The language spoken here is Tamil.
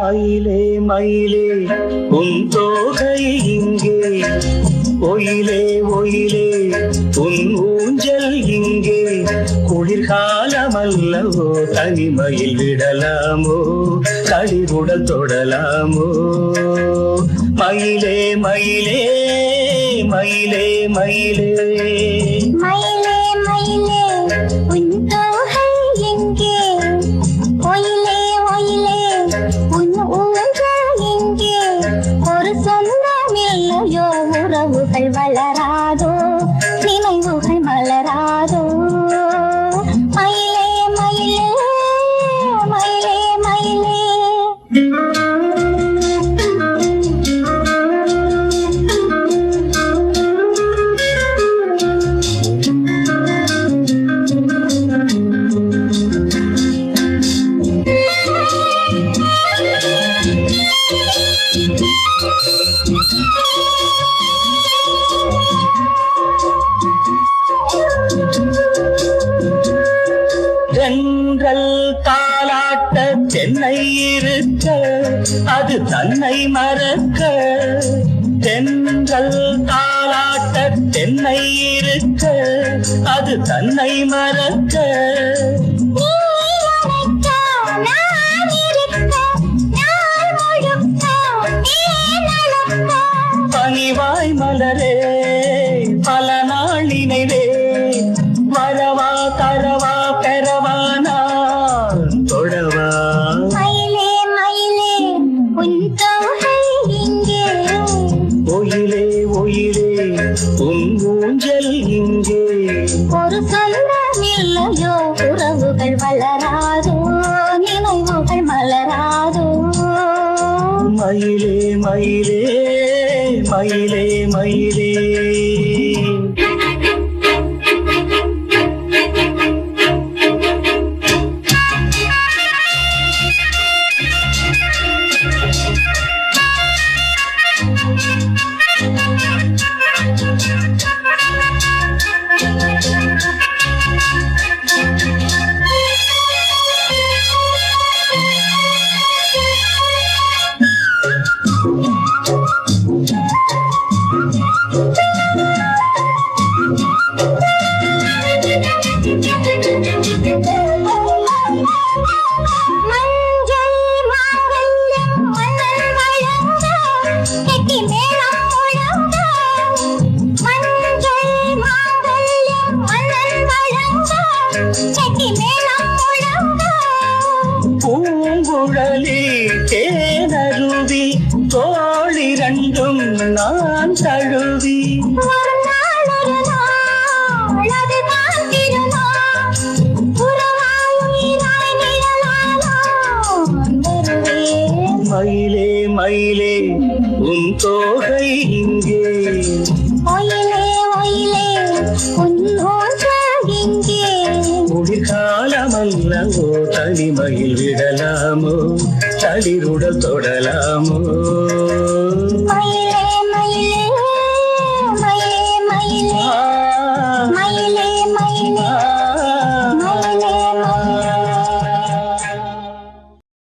மயிலே மயிலே உன் தோகை இங்கே, ஒயிலே ஒயிலே உன் ஊஞ்சல் இங்கே. குளிர்காலமல்லவோ தனிமையில் விடலாமோ, தளிருடல் தொடலாமோ. மயிலே மயிலே மயிலே மயிலே மயிலே மயிலே உன் தோகை எங்கே, ஒயிலே ஒயிலே உன் ஊஞ்சல் எங்கே. ஒரு சொந்தமில்லையோ உறவுகள் வளராதோ, நினைவுகள் மலராதோ. மயிலே மயிலே மயிலே மயிலே தென்றல் தாலாட்ட தென்னை இருக்க, அது தன்னை மறக்க. தென்றல் தாலாட்ட தென்னை இருக்க, அது தன்னை மறக்க. பனிவாய் மலரே பல நாள் நினைவே, வரவா தரவா பெறவா நான் தொடவா. மயிலே மயிலே உன் தோகை இங்கே, ஒயிலே ஒயிலே உன் ஊஞ்சல் இங்கே. ஒரு சொந்தமில்லையோ உறவுகள் வளராதோ, நினைவுகள் மலராதோ. மயிலே மயிலே மயிலே மயிலே. மஞ்சள் மாங்கல்யம் மன்னன் வழங்க, கெட்டி மேளம் முழங்க. மஞ்சள் மாங்கல்யம் மன்னன் வழங்க, கெட்டி மேளம் முழங்க. பூங்குழலி தேனருவி தோளிரண்டும் நான் தழுவி. ஒரு நாள் அதுதான் திருநாள், உறவாய் உயிராய் நிழலாய் நான் வருவேன். மயிலே மயிலே உன் தோகை இங்கே, ஒயிலே ஒயிலே உன் ஊஞ்சல் எங்கே. குளிர்காலமல்லவோ தனிமையில் விடலாமோ, தளிருடல் தொடலாமோ.